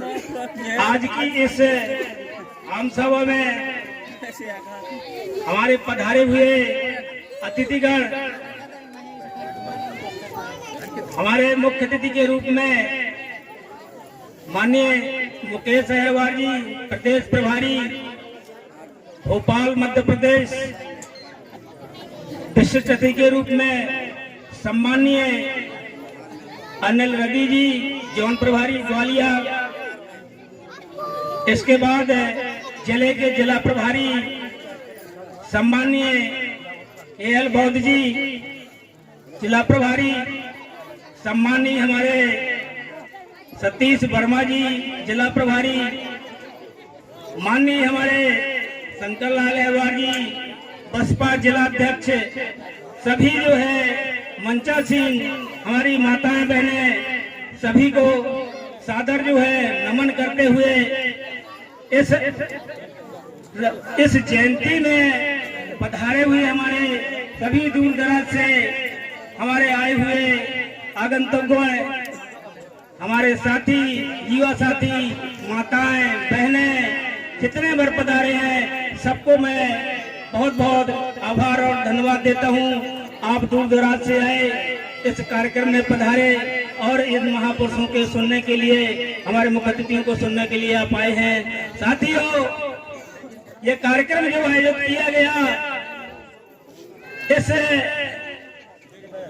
आज की इस आम सभा में हमारे पधारे हुए अतिथिगण, हमारे मुख्य अतिथि के रूप में माननीय मुकेश अहिरवार जी, प्रदेश प्रभारी भोपाल मध्य प्रदेश। विशिष्ट अतिथि के रूप में सम्माननीय अनिल रवि जी, जोन प्रभारी ग्वालियर। इसके बाद जिले के जिला प्रभारी सम्माननीय एल बौद्ध जी, जिला प्रभारी सम्माननीय हमारे सतीश वर्मा जी, जिला प्रभारी माननीय हमारे शंकर लाल अहिरवार जी, बसपा जिला अध्यक्ष। सभी जो है मंचा सिंह, हमारी माताएं बहनें, सभी को सादर जो है नमन करते हुए इस जयंती में पधारे हुए हमारे सभी दूर दराज से हमारे आए हुए आगंतुकों, हमारे साथी, युवा साथी, माताएं बहनें, जितने बार पधारे हैं सबको मैं बहुत बहुत आभार और धन्यवाद देता हूं। आप दूर दराज से आए, इस कार्यक्रम में पधारे और इन महापुरुषों के सुनने के लिए, हमारे मुख्य अतिथियों को सुनने के लिए आप आए हैं। साथियों, ये कार्यक्रम जो आयोजित किया गया, इस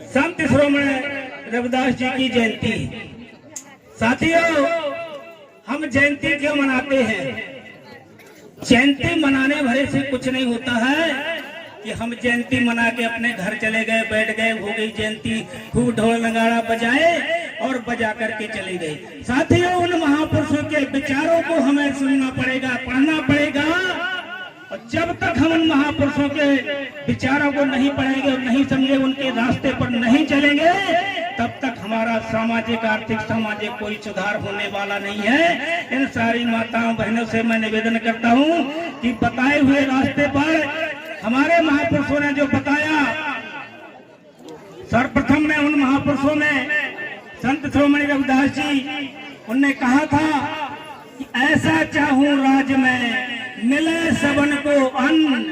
संत शिरोमणि रविदास जी की जयंती। साथियों, हम जयंती क्यों मनाते हैं? जयंती मनाने भरे से कुछ नहीं होता है कि हम जयंती मना के अपने घर चले गए, बैठ गए, हो गई जयंती, खूब ढोल नगाड़ा बजाए और बजा करके चली गई। साथियों, उन महापुरुषों के विचारों को हमें सुनना पड़ेगा, पढ़ना पड़ेगा। और जब तक हम उन महापुरुषों के विचारों को नहीं पढ़ेंगे और नहीं समझेंगे, उनके रास्ते पर नहीं चलेंगे, तब तक हमारा सामाजिक, आर्थिक, सामाजिक कोई सुधार होने वाला नहीं है। इन सारी माताओं बहनों से मैं निवेदन करता हूं कि बताए हुए रास्ते पर हमारे महापुरुषों ने जो बताया, सर्वप्रथम में उन महापुरुषों में संत शिरोमणि रविदास जी, उनने कहा था कि ऐसा चाहूं राज में मिले सबन को अन्न,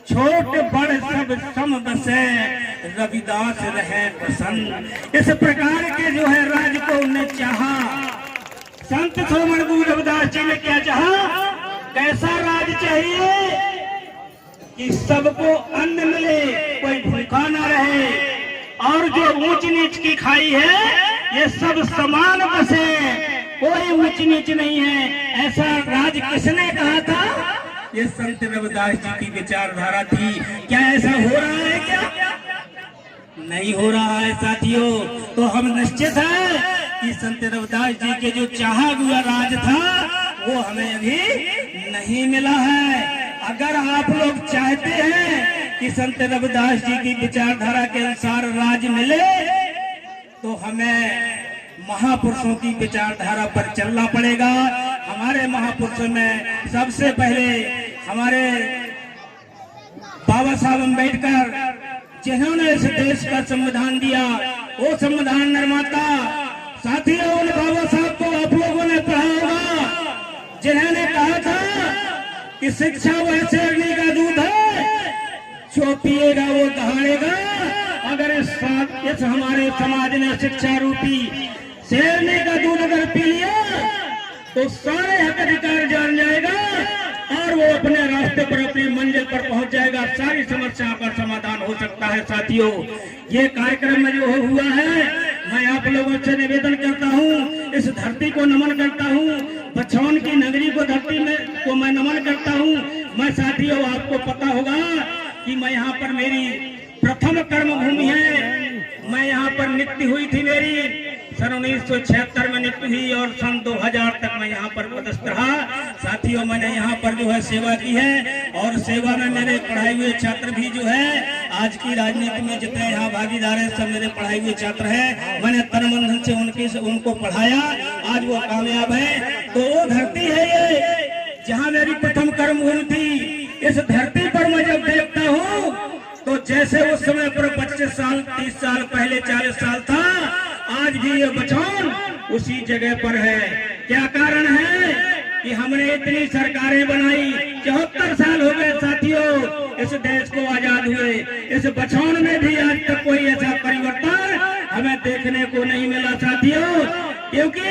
छोट बड़ सब सम बसे रविदास रहे प्रसन्न। इस प्रकार के जो है राज को उन्हें चाहा। संत शिरोमणि गुरु रविदास जी ने क्या चाहा? कैसा राज चाहिए कि सबको अन्न मिले, कोई भूखा ना रहे, और जो ऊंच नीच की खाई है ये सब समान बसे, कोई ऊंच नीच नहीं है। ऐसा राज किसने कहा था? ये संत रविदास जी की विचारधारा थी। क्या ऐसा हो रहा है? क्या नहीं हो रहा है? साथियों, तो हम निश्चित है कि संत रविदास जी के जो चाहा हुआ राज था वो हमें अभी नहीं मिला है। अगर आप लोग चाहते हैं कि संत रविदास जी की विचारधारा के अनुसार राज मिले, तो हमें महापुरुषों की विचारधारा पर चलना पड़ेगा। हमारे महापुरुषों में सबसे पहले हमारे बाबा साहब अम्बेडकर, जिन्होंने इस देश का संविधान दिया, वो संविधान निर्माता। साथियों, उन बाबा साहब को आप लोगों ने पढ़ा होगा, जिन्होंने कहा था कि शिक्षा वह शेरनी का दूध है, जो पिएगा वो दहाड़ेगा। अगर इस हमारे समाज ने शिक्षा रूपी शेरनी का दूध अगर पी लिया तो सारे हक अधिकार जान जाएगा और वो अपने रास्ते पर, अपनी मंजिल पर पहुंच जाएगा। सारी समस्याओं का समाधान हो सकता है। साथियों, ये कार्यक्रम में जो हुआ है, मैं आप लोगों से निवेदन करता हूँ, इस धरती को नमन करता हूँ, बछौन की नगरी को, धरती में को मैं नमन करता हूँ। मैं साथियों, आपको पता होगा कि मैं यहाँ पर, मेरी प्रथम कर्म भूमि है। मैं यहाँ पर नियुक्ति हुई थी मेरी सन 1976 में नियुक्ति हुई और सन 2000 तक मैं यहाँ पर पदस्थ रहा। साथियों, मैंने यहाँ पर जो है सेवा की है और सेवा में मेरे पढ़ाए हुए छात्र भी जो है, आज की राजनीति में जितने यहाँ भागीदार हैं, सब मेरे पढ़ाए हुए छात्र हैं। मैंने तन मन धन से उनको पढ़ाया, आज वो कामयाब है। तो वो धरती है ये जहाँ मेरी प्रथम कर्म भूमि थी। इस धरती पर मैं जब देखता हूँ तो जैसे उस समय पर 25 साल 30 साल पहले 40 साल था, आज भी ये बछौन उसी जगह पर है। क्या कारण है कि हमने इतनी सरकारें बनाई, 74 साल हो गए साथियों इस देश को आजाद हुए। इस बछौन में भी आज तक कोई ऐसा परिवर्तन हमें देखने को नहीं मिला साथियों, क्योंकि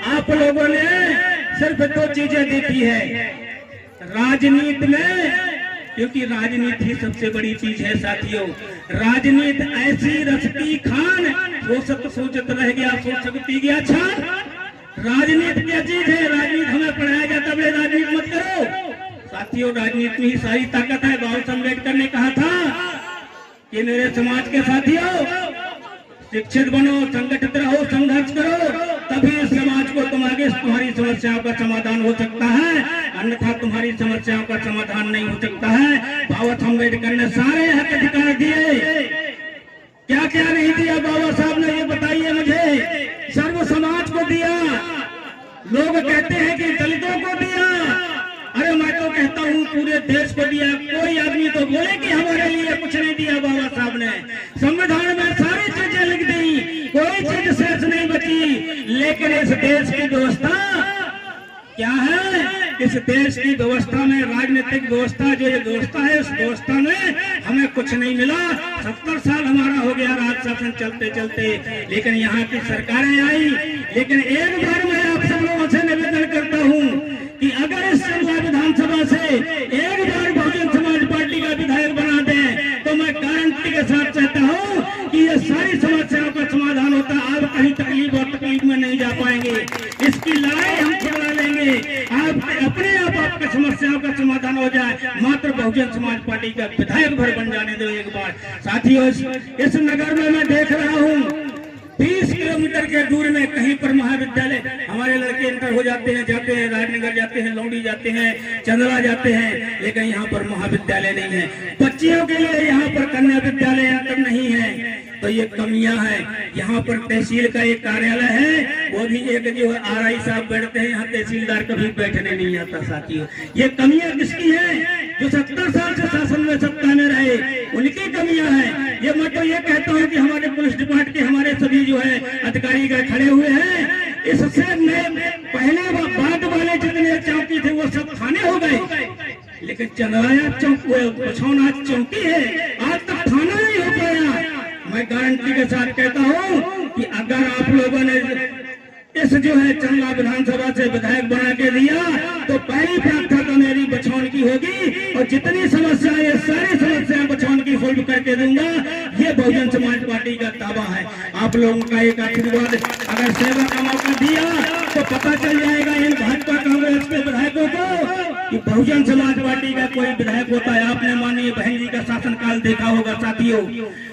आप लोगों ने सिर्फ 2 चीजें देखी है राजनीति में, क्योंकि राजनीति सबसे बड़ी चीज है साथियों। राजनीति ऐसी रसती खान, सोचत रह गया, सोच पी गया छान। राजनीति क्या चीज है? राजनीति हमें पढ़ाया जाता है राजनीति मत करो साथियों, राजनीति में ही सारी ताकत है। बाबा साहब अम्बेडकर ने कहा था कि मेरे समाज के साथियों शिक्षित बनो, संगठित रहो, संघर्ष करो, तभी इस समाज को तुम्हारी समस्याओं का समाधान हो सकता है, अन्यथा तुम्हारी समस्याओं का समाधान नहीं हो सकता है। बाबा साहब अम्बेडकर ने सारे हक अधिकार दिए, क्या क्या नहीं दिया बाबा साहब ने, ये बताइए मुझे। सर्व समाज को दिया, लोग कहते हैं कि दलितों को दिया, अरे मैं तो कहता हूँ पूरे देश को दिया। कोई आदमी तो बोले कि हमारे लिए कुछ नहीं दिया बाबा साहब ने। संविधान में सारी चीजें लिख दी, कोई चीज शेष नहीं बची, लेकिन इस देश की व्यवस्था क्या है? इस देश की व्यवस्था में, राजनीतिक व्यवस्था जो ये व्यवस्था है, उस व्यवस्था में हमें कुछ नहीं मिला। 70 साल हमारा हो गया राज शासन चलते चलते, लेकिन यहाँ की सरकारें आई। लेकिन एक बार मैं आप सब लोगों से निवेदन करता हूँ कि अगर इस विधानसभा से एक बार बहुजन समाज पार्टी का विधायक बना दें, तो मैं गारंटी के साथ कहता हूँ कि ये सारी समस्याओं का समाधान होता। आप कहीं तकलीफ और तकलीफ में नहीं जा पाएंगे, इसकी लड़ाई हम छुड़ा लेंगे। आप अपने आप आपकी समस्याओं का समाधान हो जाए, मात्र बहुजन समाज पार्टी का विधायक भर बन जाने दो एक बार। साथियों इस नगर में मैं देख रहा हूँ 20 किलोमीटर के दूर में कहीं पर महाविद्यालय, हमारे लड़के इंटर हो जाते हैं, राजनगर जाते हैं, लौंडी जाते हैं, चंदला जाते हैं, लेकिन यहाँ पर महाविद्यालय नहीं है। बच्चियों के लिए यहाँ पर कन्या विद्यालय इंटर नहीं है, तो ये कमियां हैं। यहाँ पर तहसील का एक कार्यालय है, वो भी एक जो आरआई साहब बैठते हैं, यहाँ तहसीलदार कभी बैठने नहीं आता साथियों। ये कमियां किसकी हैं? जो 70 साल से शासन में सत्ता में रहे, उनकी कमियां हैं। ये मैं तो ये कहता हूँ कि हमारे पुलिस डिपार्टमेंट के हमारे सभी जो है अधिकारी खड़े हुए हैं, इससे पहले बाद वाले जितने चौकी थे वो सब थाने हो गए, लेकिन चंदलाया चौक, बछौन आज चौकी है, आज तक थाना नहीं हो पाया। मैं गारंटी के साथ कहता हूँ कि अगर आप लोगों ने इस जो है चंदला विधानसभा से विधायक बना के दिया, तो पहली प्रार्थना तो मेरी बछौन की होगी, और जितनी समस्याएं, सारी समस्याएं बछौन की सोल्व करके दूंगा। ये बहुजन समाज पार्टी का दावा है। आप लोगों का एक आशीर्वाद, अगर सेवा का मौका दिया तो पता चल जाएगा इन भाजपा कांग्रेस के विधायकों को कि बहुजन समाज पार्टी का कोई विधायक होता है। आपने माननीय बहन जी का शासनकाल देखा होगा साथियों,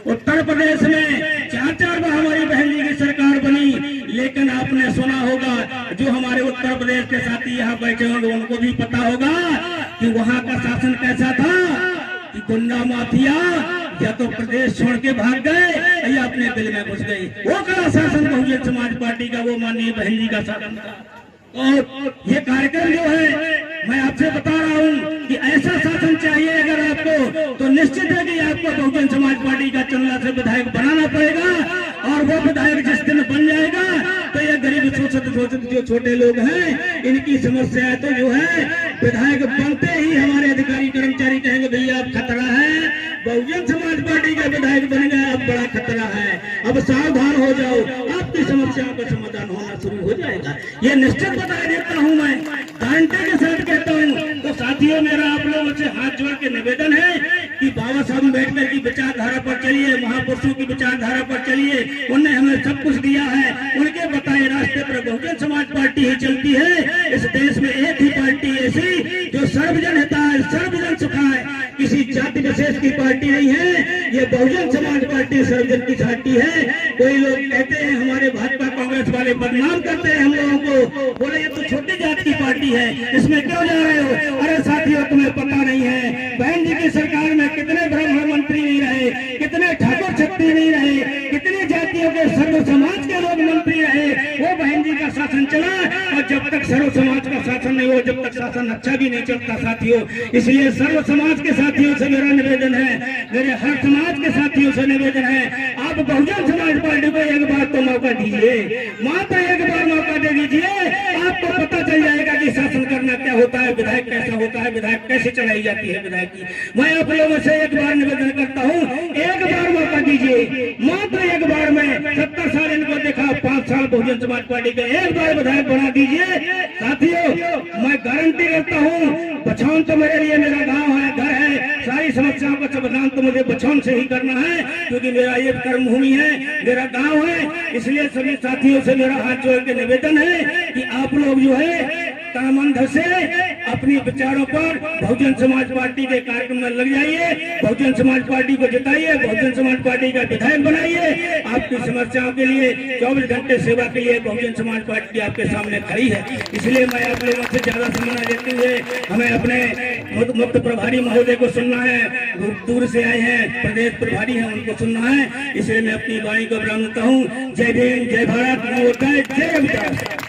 उत्तर प्रदेश में 4 बार हमारी बहन जी की सरकार बनी, लेकिन आपने सुना होगा, जो हमारे उत्तर प्रदेश के साथी यहाँ बैठे होंगे उनको भी पता होगा कि वहाँ का शासन कैसा था, कि गुंडा माफिया या तो प्रदेश छोड़ के भाग गए या अपने दिल में घुस गए। वो कड़ा शासन बहुजन समाज पार्टी का, वो माननीय बहन जी का शासन था। और ये कार्यक्रम जो है मैं आपसे बता रहा हूँ कि ऐसा शासन चाहिए अगर आपको, तो निश्चित है कि आपको बहुजन समाज पार्टी का चंदला से विधायक बनाना पड़ेगा। और वो विधायक जिस दिन बन जाएगा, तो ये गरीब शोषित जो छोटे लोग हैं, इनकी समस्या तो जो है विधायक बनते ही हमारे अधिकारी कर्मचारी कहेंगे भैया अब खतरा है, बहुजन समाज पार्टी का विधायक बन गया, अब बड़ा खतरा है, अब सावधान हो जाओ, आपकी समस्याओं का समाधान होना शुरू हो जाएगा। ये निश्चित बता देता हूँ, मैं गारंटी के साथ कहता हूँ। तो साथियों मेरा आप लोगों से हाथ जोड़ के निवेदन है कि बाबा साहब अम्बेडकर की विचारधारा पर चलिए, महापुरुषों की विचारधारा पर चलिए, उन्होंने हमें सब कुछ दिया है, उनके बताए रास्ते पर बहुजन समाज पार्टी ही चलती है। इस देश में एक ही पार्टी ऐसी जो सर्वजन हिताय, सर्वजन सुखाय, किसी जाति विशेष की पार्टी नहीं है, ये बहुजन समाज पार्टी सर्वजन की पार्टी है। कोई लोग कहते हैं, हमारे भाजपा कांग्रेस वाले बदनाम करते हैं हम लोगों को, बोले ये तो छोटी जाति की पार्टी है, इसमें क्यों जा रहे हो? अरे साथियों तुम्हें पता नहीं है, बहन जी की सरकार में कितने ब्राह्मण मंत्री नहीं रहे, कितने ठाकुर छत्री नहीं रहे, कितने जातियों के सर्व समाज के लोग मंत्री रहे, वो बहन जी का शासन चला। और जब तक सर्व समाज का शासन नहीं हो, जब तक शासन अच्छा भी नहीं चलता साथियों। इसलिए सर्व समाज के साथियों से मेरा निवेदन है, मेरे हर समाज के साथियों से निवेदन है, आप बहुजन समाज पार्टी को एक बार तो मौका दीजिए, मात्र एक बार मौका दे दीजिए। आप कराई जाती है विधायक की। मैं आप लोगों से एक बार निवेदन करता हूँ, एक बार मौका दीजिए, मात्र एक बार में 70 साल इनको देखा, 5 साल बहुजन समाज पार्टी के, एक बार विधायक बना दीजिए। साथियों, मैं गारंटी करता हूँ, बछौन तो मेरे लिए मेरा गाँव है, घर है, सारी समस्याओं का समाधान तो मुझे बछौन से ही करना है, क्योंकि मेरा ये कर्म भूमि है, मेरा गांव है। इसलिए सभी साथियों से मेरा हाथ जोड़ के निवेदन है कि आप लोग जो है तन से अपनी विचारों पर बहुजन समाज पार्टी के कार्यक्रम में लग जाइए, बहुजन समाज पार्टी को जिताइए, बहुजन समाज पार्टी का विधायक बनाइए। आपकी समस्याओं के लिए 24 घंटे सेवा के लिए बहुजन समाज पार्टी आपके सामने खड़ी है। इसलिए मैं आप लोगों से ज्यादा समय न लेते हुए, हमें अपने मुख्य प्रभारी महोदय को सुनना है, दूर से आए हैं, प्रदेश प्रभारी हैं, उनको सुनना है। इसलिए मैं अपनी वाणी को विराम देता हूँ। जय भीम, जय भारत, जय विकास।